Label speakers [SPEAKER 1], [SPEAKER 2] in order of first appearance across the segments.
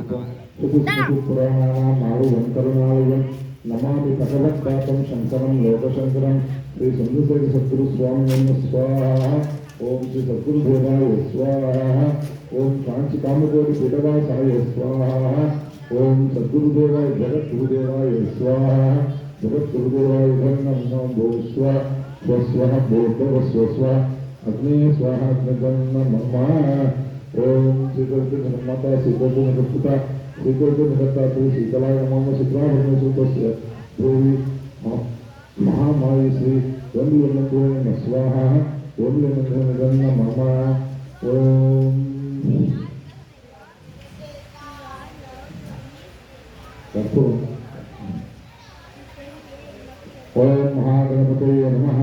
[SPEAKER 1] श्रुतिस्मृतिपुराणानामालयं करुणालयं नमामि भगवत्पादं शङ्करं लोकशङ्करं श्री चन्द्रशेखर सद्गुरुस्वामिनं स्वाहा। ओम श्री सद्गुरुदेवाय स्वाहा। ओम कांचीकामकोटि पीठवासाय स्वाहा। ओम सद्गुरुदेवाय जगद्गुरुदेवाय स्वाहा। जगद्गुरुदेवाय नमो स्वाहा। स्वस्वः भूर्भुवस्वः अग्ने स्वाहा नमः। ओम श्रीकृष्णमाता श्रीकृष्णपुता श्रीकृष्णभक्ता शीतलाय नमः। शुक्राभरणसूत्रस्य देवी महामायी श्री वंदे स्वाहा। ओम नमः। ओम ओम महागणपतये नमः।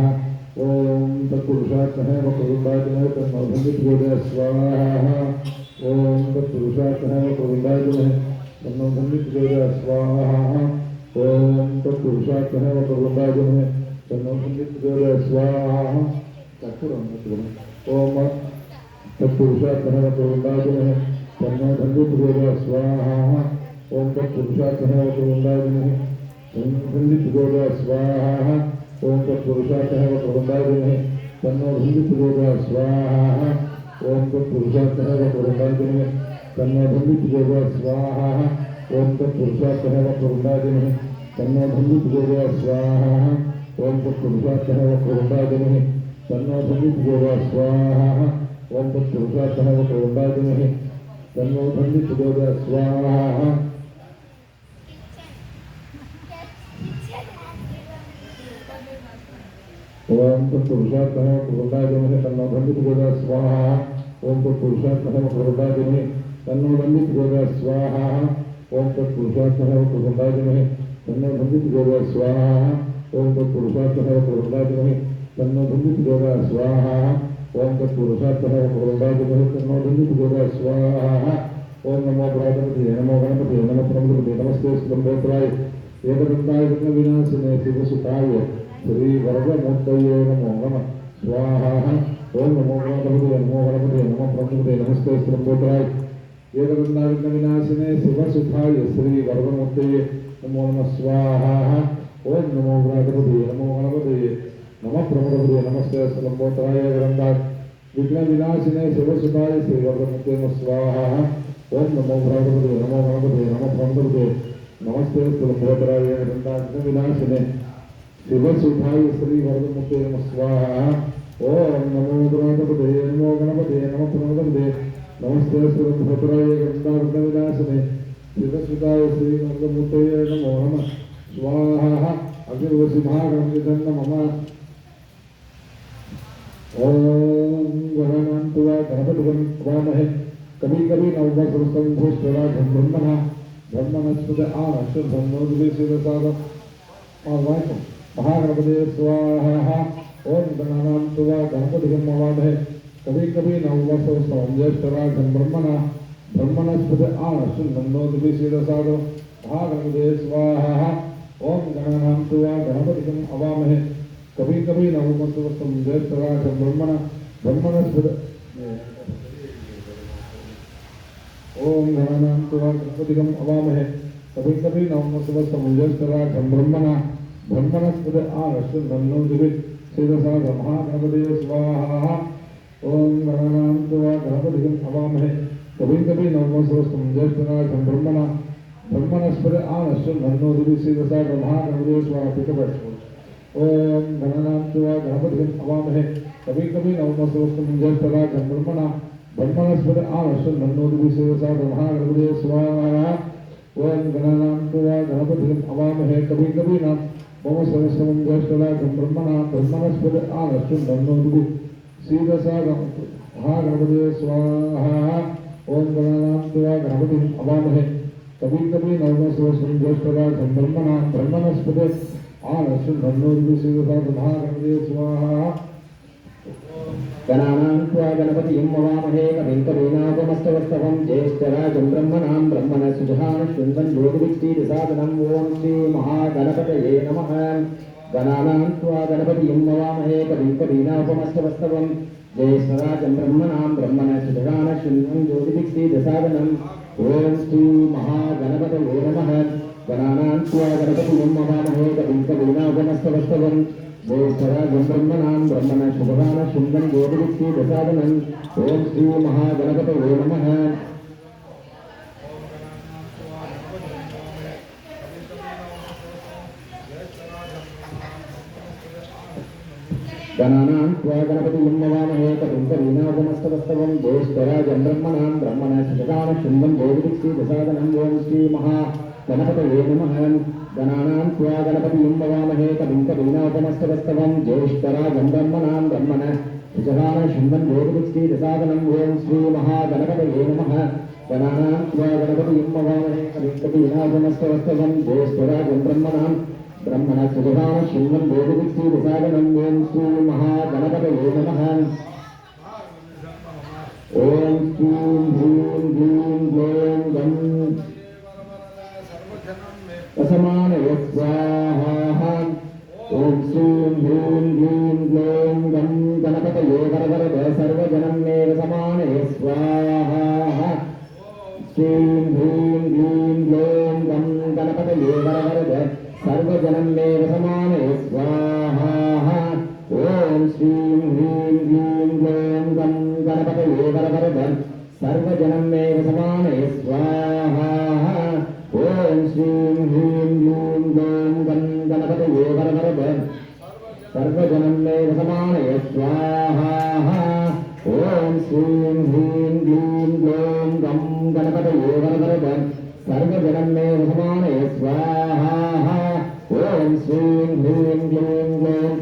[SPEAKER 1] ओम तत्पुरुषार्थः वक्रतुण्डाय तन्नो धन्विद्योदय स्वाहा। ओम तत्पुरुषार्थः वक्रतुण्डाय तन्नो धन्विद्योदय स्वाहा। ओम तत्पुरुषार्थः वक्रतुण्डाय तन्नो धन्विद्योदय स्वाहा। ओम तत्पुरुषार्थः वक्रतुण्डाय तन्नो धन्विद्योदय स्वाहा। ओम तत्पुरुषार्थः वक्रतुण्डाय धन्विद्योदय स्वाहा। ओम तत्पुरुषार्थः वक्रतुण्डाय तन्नो धन्विद्योदय स्वाहा। ओम तत्पुरुषार्थः वक्रतुण्डाय तन्नो धन्विद्योदय स्वाहा। ओम तत्पुरुषार्थः वक्रतुण्डाय तन्नो धन्विद्योदय स्वाहा। ओम तत्पुरुषार्थः वक्रतुण्डाय तन्नो धन्विद्योदय स्वाहा। ओम तत्पुरुषार्थः वक्रतुण्डाय तन्नो धन्विद्योदय स्वाहा। ओम तत्पुरुषार्थः वक्रतुण्डाय तन्नो धन्विद्योदय स्वाहा। ओम तत्पुरुषार्थः वक्रतुण्डाय तन्नो धन्विद्योदय स्वाहा। ओम तत्पुरुषार्थः वक्रतुण्डाय तन्नो धन्विद्योदय स्वाहा। ओम तत्पुरुषार्थः वक्रतुण्डाय तन्नो धन्विद्योदय स्वाहा। ओम तत्पुरुषार्थः वक्रतुण्डाय तन्नो धन्विद्योदय स्वाहा। ओम नमो भगवते नमो गणपते नमो प्रभुते नमस्ते स्तंभोत्राय एकदंताय विघ्नविनाशिने शिवसुताय श्री वरदमूर्तये नमो नमः स्वाहा। ओम नमो गणपते नमो प्रभुते नमस्ते स्तंभोत्राय एकदंताय विघ्नविनाशिने शिवसुताय श्री वरदमूर्तये नमो नमः स्वाहा। ओम नमो गणपते नमो प्रभुते नमस्ते स्तंभोत्राय एकदंताय विघ्नविनाशिने शिवसुताय श्री वरदमूर्तये नमः स्वाहा। ओम नमो भगवते नमो प्रभुते नमस्ते स्तंभोत्राय एकदंताय विघ्नविनाशिने शिवसुताय श्री वरदमूर्तये नमः स्वाहा। ओम नमो गणपते नमो प्रभुते नमस्ते स्तंभोत्राय एकदंताय विघ्नविनाशिने शिवसुताय श्री वरदमूर्तये नमो नमः स्वाहा। अग्निवसिभागं नमः। ओम गणानां गणपतिं वामहे कभी कभी नवग्रहस्थं भूष्टराजं ब्रह्मणस्पत आनश्वन्नोदिवेशिरसाद महागणपते स्वाहा। ओम गणानां गणपतिं वामहे कभी कभी नवग्रहस्थं ज्येष्ठराजं ब्रह्मणस्पत आनश्वन्नोदिवेशिरसाद महागणपते स्वाहा। ओम गणानां गणपतिं अवामहे कभी कभी नवग्रहस्थं ज्येष्ठराजं ब्रह्मणस्पत ओम गणानां गणपतिं अवामहे कभी कभी नवग्रहस्थं ज्येष्ठराजं ब्रह्मणस्पत आनश्वन्नोदिवेशिरसाद महागणपते स्वाहा। ओम गणानां गणपतिं अवामहे कभी कभी नवग्रहस्थं ज्येष्ठराजं ब्रह्मणस्पत आनश्वन्नोदिवेशिरसाद महागणपते स्वाहा। ओम गणानां गणपतिं अवामहे कभी कभी नवग्रहस्थं ज्येष्ठराजं ब्रह्मणस्पत आनश्वन्नोदिवेशिरसाद महागणपते स्वाहा। ओम गणानां गणपतिं अवामहे कभी कभी नवग्रहस्थं ज्येष्ठराजं ब्रह्मणस्पत आनश्वन्नोदिवेशिरसाद महागणपते स्वाहा। ओम गणानां गणपतिं अवामहे कभी कभी नवग्रहस्थं ज्येष्ठराजं ब्रह्मणस्पत आनश्वन्नोदिवेशिरसाद महागणपते स्वाहा।
[SPEAKER 2] गणानां गणपतिं अवामहे कविं कवीनापमस्तवस्तवं ज्येष्ठराजं ब्रह्मणस्पत ओम श्री महागणपतये नमः। गणानां गणपतिं अवामहे कविं कवीनापमस्तवस्तवं ज्येष्ठराजं ब्रह्मणस्पत ఓం శ్రీ మహాగణపతయే నమః గణానాం త్వా గణపతిం నమామహే కవిం కవీనాగమస్తవస్తవం జ్యేష్ఠరాజం బ్రహ్మణాం బ్రహ్మణ శుభగాన శుంభం జ్యోతిరిక్తి దశాదనం ఓం శ్రీ మహాగణపతయే నమః గణానాం త్వా గణపతిం నమామహే కవిం కవీనాగమస్తవస్తవం జ్యేష్ఠరాజం బ్రహ్మణాం బ్రహ్మణ శుభగాన శుంభం జ్యోతిరిక్తి దశాదనం ఓం శ్రీ మహాగణపతయే నమః గణానాం త్వా గణపతిం నమామహే కవిం కవీనాగమస్తవస్తవం జ్యేష్ఠరాజం బ్రహ్మణాం బ్రహ్మణ శుభగాన శుంభం జ్యోతిరిక్తి దశాదనం ఓం శ్రీ మహాగణపతయే నమః గణానాం త్వా గణపతిం నమామహే కవిం కవీనాగమస్తవస్తవం జ్యేష్ఠరాజం బ్రహ్మణాం బ్రహ్మణ శుభగాన శుంభం జ్యోతిరిక్తి దశాదనం ఓం శ్రీ మహాగణపతయే నమః ఓం శ్రీం హ్రీం హ్రీం క్లీం గం రసమానయ స్వాహా ఓం శ్రీం హ్రీం హ్రీం క్లీం గం గణపతయే వరవరద సర్వజనం మే రసమానయ స్వాహా శ్రీం హ్రీం హ్రీం క్లీం గం గణపతయే వరవరద సర్వజనం మే రసమానయ స్వాహా ఓం శ్రీం హ్రీం హ్రీం క్లీం గం గణపతయే వరవరద సర్వజనం మే రసమానయ స్వాహా ఓం శ్రీం హ్రీం హ్రీం క్లీం గం గణపతయే వరవరద సర్వజనం మే రసమానయ స్వాహా ఓం శ్రీం హ్రీం క్లీం క్లీం గం గణపతయే వరవరద సర్వజనం మే రసమానయ స్వాహా ఓం శ్రీం హ్రీం క్లీం క్లీం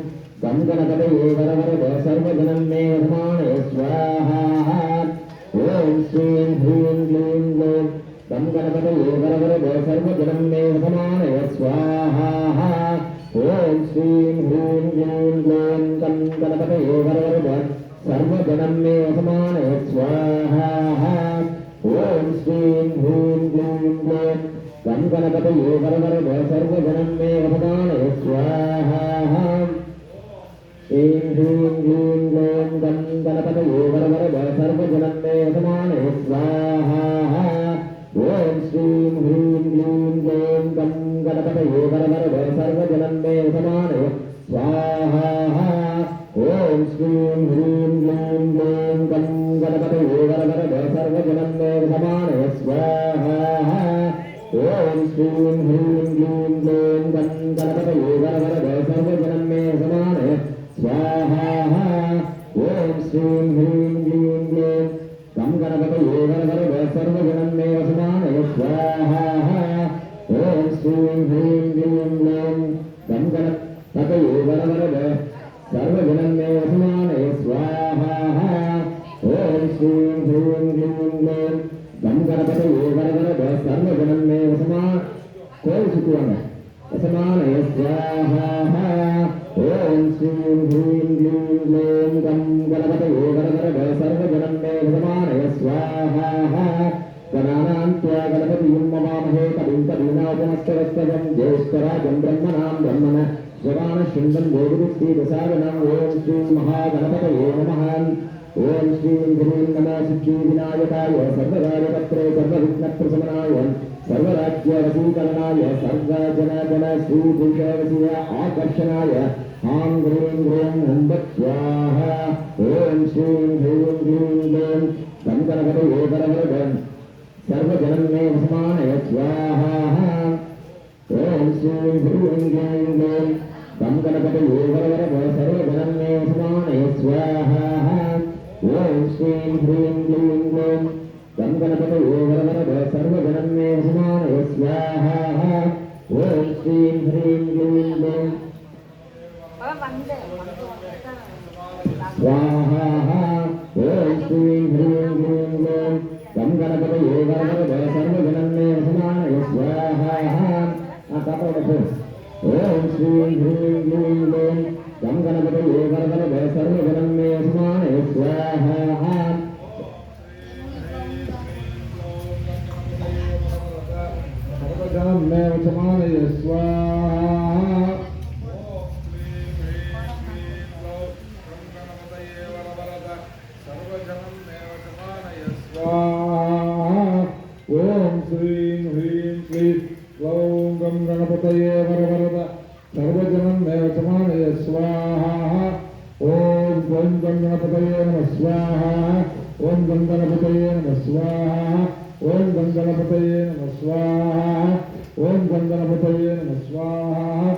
[SPEAKER 2] గం గణపతయే వరవరద సర్వజనం మే రసమానయ స్వాహా ఓం శ్రీం హ్రీం క్లీం క్లీం గం గణపతయే వరవరద సర్వజనం మే రసమానయ స్వాహా ఓం శ్రీం హ్రీం క్లీం క్లీం గం గణపతయే వరవరద సర్వజనం మే రసమానయ స్వాహా ఓం శ్రీం హ్రీం క్లీం క్లీం గం గణపతయే వరవరద సర్వజనం మే రసమానయ స్వాహా శ్రీం హ్రీం క్లీం క్లీం గం గణపతయే వరవరద సర్వజనం మే రసమానయ స్వాహా ఓం శ్రీం హ్రీం క్లీం క్లీం గం గణపతయే వరవరద సర్వజనం మే రసమానయ స్వాహా ఓం శ్రీం హ్రీం క్లీం క్లీం గం గణపతయే వరవరద సర్వజనం మే రసమానయ స్వాహా ఓం శ్రీం హ్రీం క్లీం క్లీం గం గణపతయే వరవరద సర్వజనం మే రసమానయ స్వాహా ఓం శ్రీం హ్రీం క్లీం క్లీం గం గణపతయే వరవరద సర్వజనం మే రసమానయ స్వాహా ఓం శ్రీం హ్రీం క్లీం క్లీం గం గణపతయే వరవరద సర్వజనం మే రసమానయ స్వాహా ఓం శ్రీం హ్రీం క్లీం క్లీం గం గణపతయే వరవరద సర్వజనం మే రసమానయ స్వాహా ఓం శ్రీం హ్రీం క్లీం క్లీం గం గణపతయే వరవరద సర్వజనం మే రసమానయ స్వాహా గణానాం త్వా గణపతిం నమామహే కవిం కవీనాగమస్తవస్తవం జ్యేష్ఠరాజం బ్రహ్మణాం బ్రహ్మణ శుభగాన శుంభం జ్యోతిరిక్తి దశాదనం ఓం శ్రీ మహాగణపతయే నమః ఓం శ్రీం హ్రీం నమో సిద్ధి వినాయకాయ సర్వరాజపత్రే సర్వవిఘ్నప్రశమనాయ సర్వరాజ్యవశీకరణాయ సర్వజనగణ శ్రీభూషవశీయ ఆకర్షణాయ హాం హ్రీం హ్రీం హుం స్వాహా ఓం శ్రీం హ్రీం క్లీం క్లీం గం గణపతయే వరవరద సర్వజనం మే రసమానయ స్వాహా ఓం శ్రీం హ్రీం క్లీం క్లీం గం గణపతయే వరవరద సర్వజనం మే రసమానయ స్వాహా ఓం శ్రీం హ్రీం క్లీం క్లీం గం గణపతయే వరవరద సర్వజనం మే రసమానయ స్వాహా ఓం శ్రీం హ్రీం క్లీం క్లీం స్వాహా ఓం శ్రీం హ్రీం క్లీం క్లీం గం గణపతయే వరవరద సర్వజనం మే రసమానయ స్వాహా ఓం శ్రీం హ్రీం క్లీం క్లీం గం గణపతయే వరవరద సర్వజనం మే రసమానయ స్వాహా
[SPEAKER 1] సర్వజనం మే రసమానయ స్వాహా స్వాహా क्लीं ह्रीं क्लीं क्लौं गं गणपतये वरवरद सर्वजनमेव च मानय स्वाहा ॐ क्लौं गं गणपतये नमः स्वाहा ॐ गं गणपतये नमः स्वाहा ॐ गं गणपतये नमः स्वाहा ॐ गं गणपतये नमः स्वाहा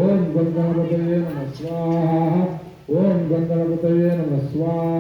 [SPEAKER 1] ॐ गं गणपतये नमः स्वाहा ॐ गं गणपतये नमः स्वाहा